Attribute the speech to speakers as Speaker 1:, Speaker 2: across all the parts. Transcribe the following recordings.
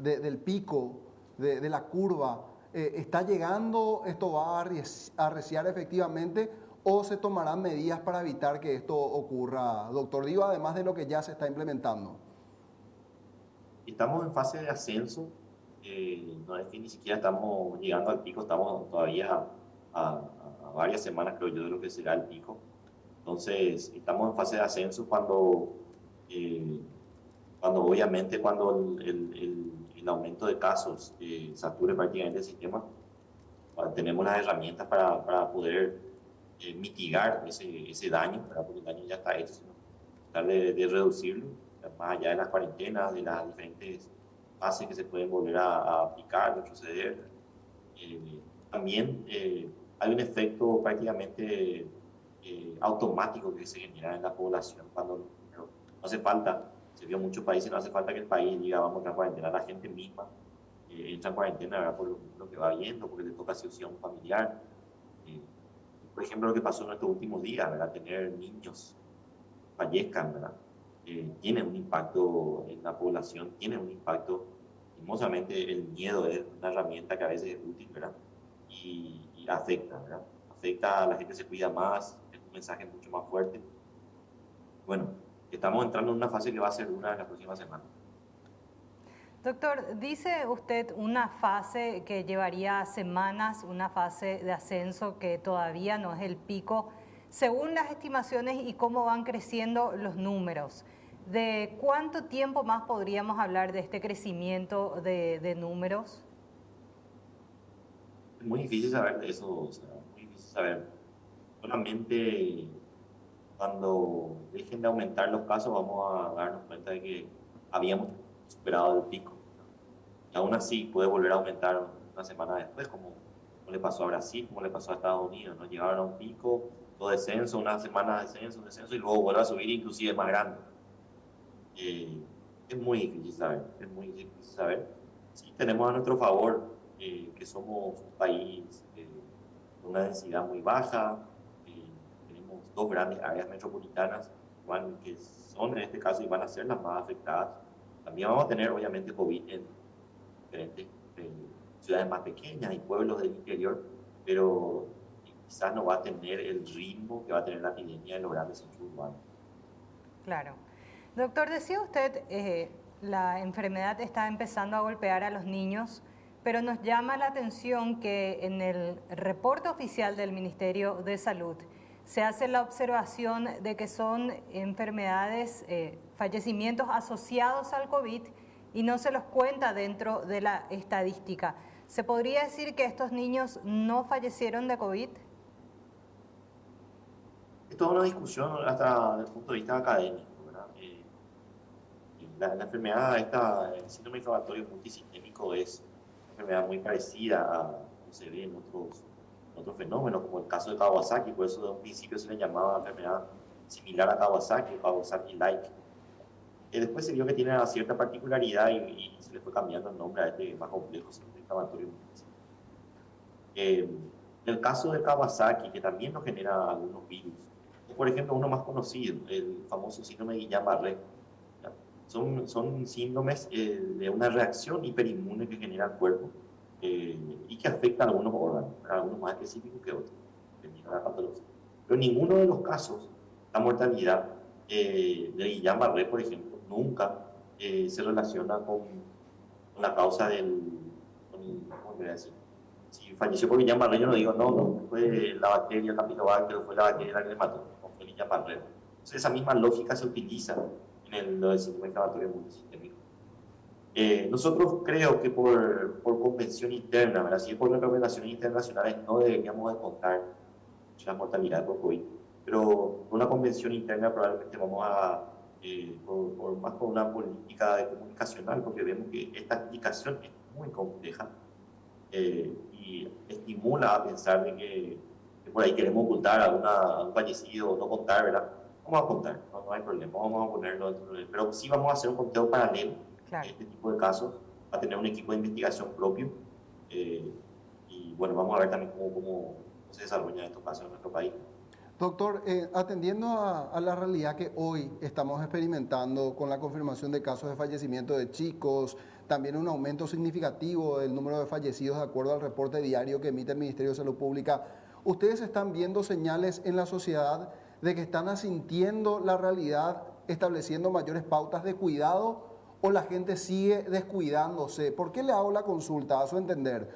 Speaker 1: del pico, de la curva, ¿está llegando? ¿Esto va a arreciar efectivamente? ¿O se tomarán medidas para evitar que esto ocurra, doctor Diva, además de lo que ya se está implementando?
Speaker 2: Estamos en fase de ascenso, no es que ni siquiera estamos llegando al pico, estamos todavía a varias semanas, creo yo, de lo que será el pico. Entonces, estamos en fase de ascenso eh, cuando obviamente cuando el aumento de casos sature prácticamente el sistema, tenemos las herramientas para poder mitigar ese daño, ¿verdad? Porque el daño ya está hecho, sino tratar de reducirlo, más allá de las cuarentenas, de las diferentes fases que se pueden volver a aplicar, retroceder. También hay un efecto prácticamente automático que se genera en la población cuando no hace falta, se vio en muchos países, no hace falta que el país diga vamos a entrar en cuarentena, la gente misma entra en cuarentena, ¿verdad? Por lo que va viendo, porque le toca sí o sí a un familiar. Eh, por ejemplo, lo que pasó en estos últimos días, ¿verdad? Tener niños fallezcan, ¿verdad? Tiene un impacto en la población, tiene un impacto, lastimosamente el miedo es una herramienta que a veces es útil, ¿verdad? Y afecta, ¿verdad? Afecta, a la gente se cuida más, es un mensaje mucho más fuerte. Bueno, estamos entrando en una fase que va a ser una de las próximas semanas.
Speaker 3: Doctor, dice usted una fase que llevaría semanas, una fase de ascenso que todavía no es el pico, según las estimaciones y cómo van creciendo los números. ¿De cuánto tiempo más podríamos hablar de este crecimiento de números?
Speaker 2: Es muy difícil saber de eso, o sea, muy difícil saber. Solamente cuando dejen de aumentar los casos vamos a darnos cuenta de que habíamos superado el pico, ¿no? Y aún así puede volver a aumentar una semana después, como le pasó a Brasil, como le pasó a Estados Unidos, ¿no? Llegaron a un pico, todo descenso, una semana de descenso, descenso, y luego vuelve a subir inclusive más grande. Eh, es muy difícil saber, es muy difícil saber. Sí tenemos a nuestro favor que somos un país con una densidad muy baja, tenemos dos grandes áreas metropolitanas que son en este caso y van a ser las más afectadas. También vamos a tener obviamente COVID en diferentes ciudades más pequeñas y pueblos del interior, pero quizás no va a tener el ritmo que va a tener la epidemia en los grandes centros urbanos.
Speaker 3: Claro. Doctor, decía usted, la enfermedad está empezando a golpear a los niños, pero nos llama la atención que en el reporte oficial del Ministerio de Salud se hace la observación de que son enfermedades, fallecimientos asociados al COVID y no se los cuenta dentro de la estadística. ¿Se podría decir que estos niños no fallecieron de COVID?
Speaker 2: Es toda una discusión hasta desde el punto de vista académico, ¿verdad? La enfermedad, el síndrome inflamatorio multisistémico es una enfermedad muy parecida a como se ve en otros fenómenos, como el caso de Kawasaki, por eso de un principio se le llamaba enfermedad similar a Kawasaki o Kawasaki-like. Después se vio que tiene una cierta particularidad y se le fue cambiando el nombre a este más complejo síndrome inflamatorio multisistémico. En el caso de Kawasaki, que también nos genera algunos virus, o por ejemplo uno más conocido, el famoso síndrome de Guillain-Barré. Son síndromes de una reacción hiperinmune que genera el cuerpo y que afecta a algunos órganos, algunos más específicos que otros, dependiendo de la patología. Pero en ninguno de los casos la mortalidad de Guillain-Barré, por ejemplo, nunca se relaciona con la causa ¿cómo voy a decir? Si falleció por Guillain-Barré, yo no digo, no, no, fue la bacteria Campylobacter, fue la bacteria la que le mató, no fue Guillain-Barré. Entonces esa misma lógica se utiliza en lo del síndrome inflamatorio multisistémico. Nosotros creo que por convención interna, ¿verdad? Si es por recomendaciones internacionales, no deberíamos de contar la mortalidad por COVID, pero por una convención interna probablemente vamos más por una política de comunicacional, porque vemos que esta explicación es muy compleja y estimula a pensar de que por ahí queremos ocultar a un fallecido o no contar, ¿verdad? Vamos a contar, no, no hay problema, vamos a ponerlo dentro pero sí vamos a hacer un conteo paralelo de
Speaker 3: Claro.
Speaker 2: este tipo de casos, a tener un equipo de investigación propio y bueno, vamos a ver también cómo se desarrollan estos casos en nuestro país.
Speaker 1: Doctor, atendiendo a la realidad que hoy estamos experimentando con la confirmación de casos de fallecimiento de chicos, también un aumento significativo del número de fallecidos de acuerdo al reporte diario que emite el Ministerio de Salud Pública. ¿Ustedes están viendo señales en la sociedad de que están asintiendo la realidad, estableciendo mayores pautas de cuidado, o la gente sigue descuidándose? ¿Por qué le hago la consulta, a su entender?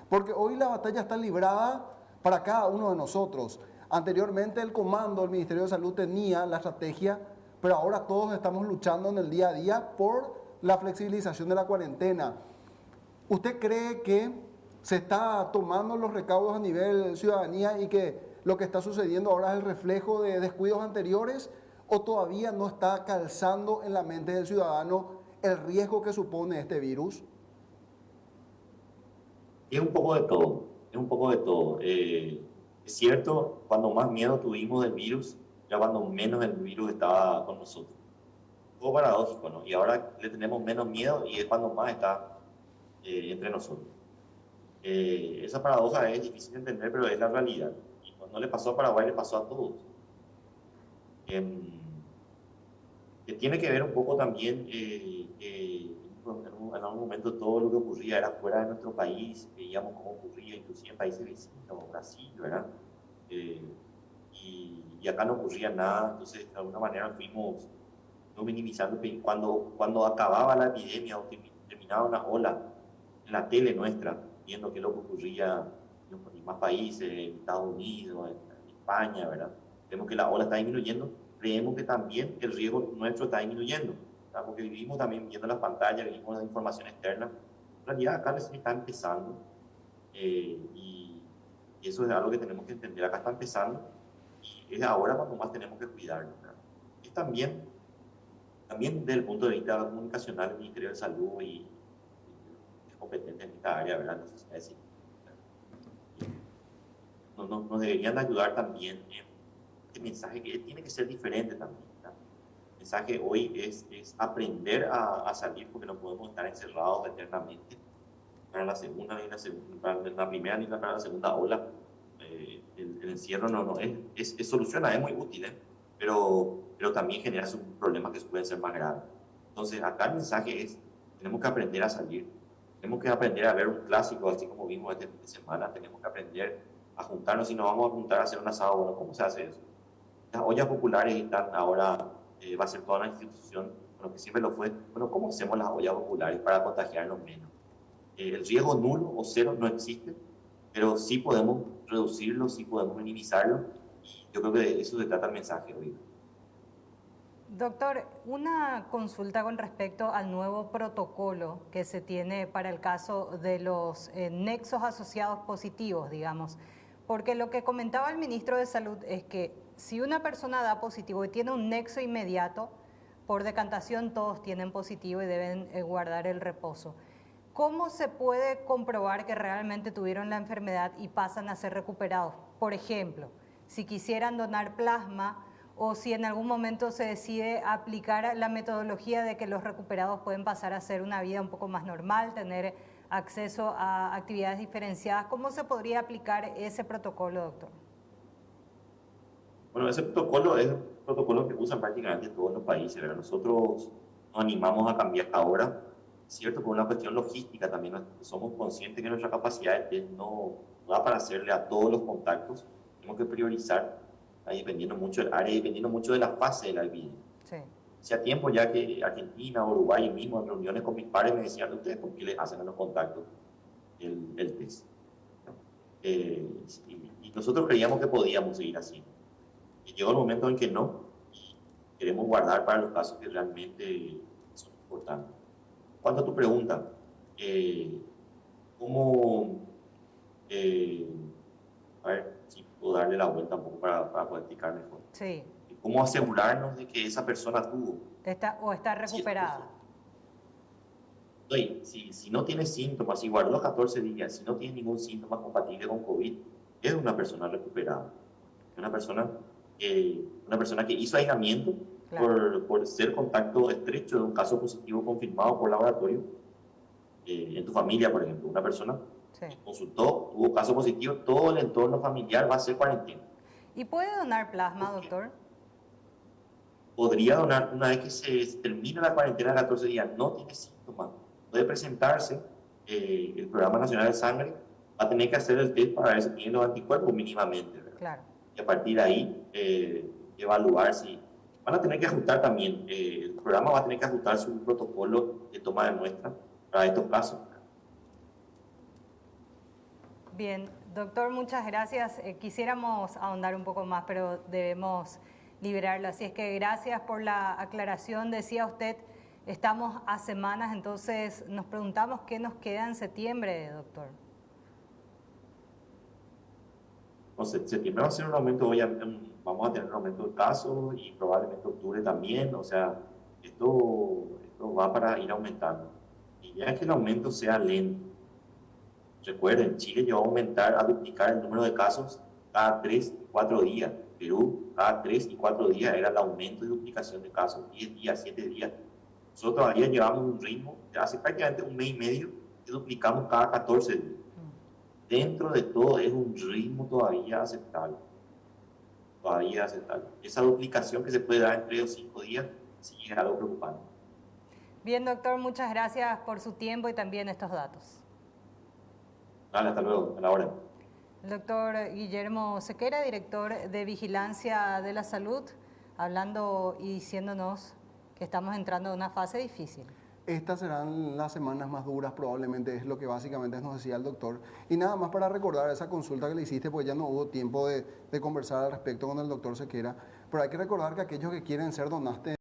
Speaker 1: Porque hoy la batalla está librada para cada uno de nosotros. Anteriormente el comando del Ministerio de Salud tenía la estrategia, pero ahora todos estamos luchando en el día a día por la flexibilización de la cuarentena. ¿Usted cree que se está tomando los recaudos a nivel ciudadanía y que lo que está sucediendo ahora es el reflejo de descuidos anteriores, o todavía no está calzando en la mente del ciudadano el riesgo que supone este virus?
Speaker 2: Es un poco de todo, es un poco de todo. Es cierto, cuando más miedo tuvimos del virus, ya cuando menos el virus estaba con nosotros. Un poco paradójico, ¿no? Y ahora le tenemos menos miedo y es cuando más está entre nosotros. Esa paradoja es difícil de entender, pero es la realidad. Y cuando le pasó a Paraguay, le pasó a todos. Que tiene que ver un poco también, en algún momento todo lo que ocurría era fuera de nuestro país, veíamos cómo ocurría, inclusive en países vecinos, como Brasil, ¿verdad? Y acá no ocurría nada, entonces de alguna manera fuimos no minimizando. Cuando acababa la epidemia o terminaba una ola en la tele nuestra, viendo qué es lo que ocurría en más países, en Estados Unidos, en España, ¿verdad? Vemos que la ola está disminuyendo, creemos que también el riesgo nuestro está disminuyendo, ¿verdad? Porque vivimos también viendo las pantallas, vivimos la información externa. En realidad acá recién está empezando, y eso es algo que tenemos que entender. Acá está empezando y es ahora cuando más tenemos que cuidarnos, ¿verdad? Es también desde el punto de vista comunicacional, el Ministerio de Salud y es competente en esta área, ¿verdad? No sé si decir, nos deberían ayudar también en este mensaje, que tiene que ser diferente también, ¿verdad? El mensaje hoy es aprender a salir, porque no podemos estar encerrados eternamente. Para la segunda ni para la primera ni para la segunda ola, el encierro no es soluciona, es muy útil, pero también genera sus problemas que pueden ser más graves. Entonces, acá el mensaje es: tenemos que aprender a salir, tenemos que aprender a ver un clásico, así como vimos este fin de semana, tenemos que aprender a juntarnos. Si nos vamos a juntar a hacer un asado, bueno, ¿cómo se hace eso? Las ollas populares están ahora, va a ser toda una institución, bueno, que siempre lo fue. Bueno, ¿cómo hacemos las ollas populares para contagiarnos menos? El riesgo nulo o cero no existe, pero sí podemos reducirlo, sí podemos minimizarlo, y yo creo que de eso se trata el mensaje hoy.
Speaker 3: Doctor, una consulta con respecto al nuevo protocolo que se tiene para el caso de los nexos asociados positivos, digamos, porque lo que comentaba el ministro de Salud es que si una persona da positivo y tiene un nexo inmediato, por decantación todos tienen positivo y deben guardar el reposo. ¿Cómo se puede comprobar que realmente tuvieron la enfermedad y pasan a ser recuperados? Por ejemplo, si quisieran donar plasma, o si en algún momento se decide aplicar la metodología de que los recuperados pueden pasar a hacer una vida un poco más normal, tener acceso a actividades diferenciadas. ¿Cómo se podría aplicar ese protocolo, doctor?
Speaker 2: Bueno, ese protocolo es un protocolo que usan prácticamente todos los países, ¿verdad? Nosotros nos animamos a cambiar ahora, ¿cierto? Por una cuestión logística también. Somos conscientes que nuestra capacidad de test no da para hacerle a todos los contactos. Tenemos que priorizar, ahí, dependiendo mucho del área y dependiendo mucho de la fase de la epidemia.
Speaker 3: Sí.
Speaker 2: Hacía tiempo ya que Argentina, Uruguay mismo, en reuniones con mis pares, me decían: ¿ustedes por qué les hacen a los contactos el test? Y nosotros creíamos que podíamos seguir así. Y llegó el momento en que no, y queremos guardar para los casos que realmente son importantes. Cuanto a tu pregunta, ¿cómo, a ver si puedo darle la vuelta un poco para poder explicar mejor?
Speaker 3: Sí.
Speaker 2: ¿Cómo asegurarnos de que esa persona tuvo?
Speaker 3: Está recuperada.
Speaker 2: Si no tiene síntomas, si guardó 14 días, si no tiene ningún síntoma compatible con COVID, es una persona recuperada. Es una persona que hizo aislamiento, claro, por ser contacto estrecho de un caso positivo confirmado por laboratorio. En tu familia, por ejemplo, una persona que consultó, tuvo caso positivo, todo el entorno familiar va a ser cuarentena.
Speaker 3: ¿Y puede donar plasma, doctor?
Speaker 2: Podría donar una vez que se termina la cuarentena de 14 días, no tiene síntomas, puede presentarse el Programa Nacional de Sangre, va a tener que hacer el test para ver si tiene los anticuerpos mínimamente, ¿verdad?
Speaker 3: Claro.
Speaker 2: Y a partir de ahí evaluar si van a tener que ajustar también, el programa va a tener que ajustar su protocolo de toma de muestra para estos casos.
Speaker 3: Bien, doctor, muchas gracias. Quisiéramos ahondar un poco más, pero debemos liberarlo. Así es que gracias por la aclaración. Decía usted, estamos a semanas, entonces nos preguntamos qué nos queda en septiembre, doctor.
Speaker 2: No sé, septiembre va a ser un aumento, vamos a tener un aumento de casos y probablemente octubre también, o sea, esto va para ir aumentando. Y ya que el aumento sea lento, recuerden, Chile llegó a aumentar, a duplicar el número de casos cada 3 y 4 días. Perú, cada 3 y 4 días era el aumento y duplicación de casos, 10 días, 7 días. Nosotros todavía llevamos un ritmo de hace prácticamente un mes y medio que duplicamos cada 14 días. Dentro de todo es un ritmo todavía aceptable. Todavía aceptable. Esa duplicación que se puede dar en 3 o 5 días sí es algo preocupante.
Speaker 3: Bien, doctor, muchas gracias por su tiempo y también estos datos.
Speaker 2: Dale, hasta luego, a la hora.
Speaker 3: El doctor Guillermo Sequera, director de Vigilancia de la Salud, hablando y diciéndonos que estamos entrando en una fase difícil.
Speaker 1: Estas serán las semanas más duras, probablemente es lo que básicamente nos decía el doctor. Y nada más para recordar esa consulta que le hiciste, pues ya no hubo tiempo de conversar al respecto con el doctor Sequera, pero hay que recordar que aquellos que quieren ser donantes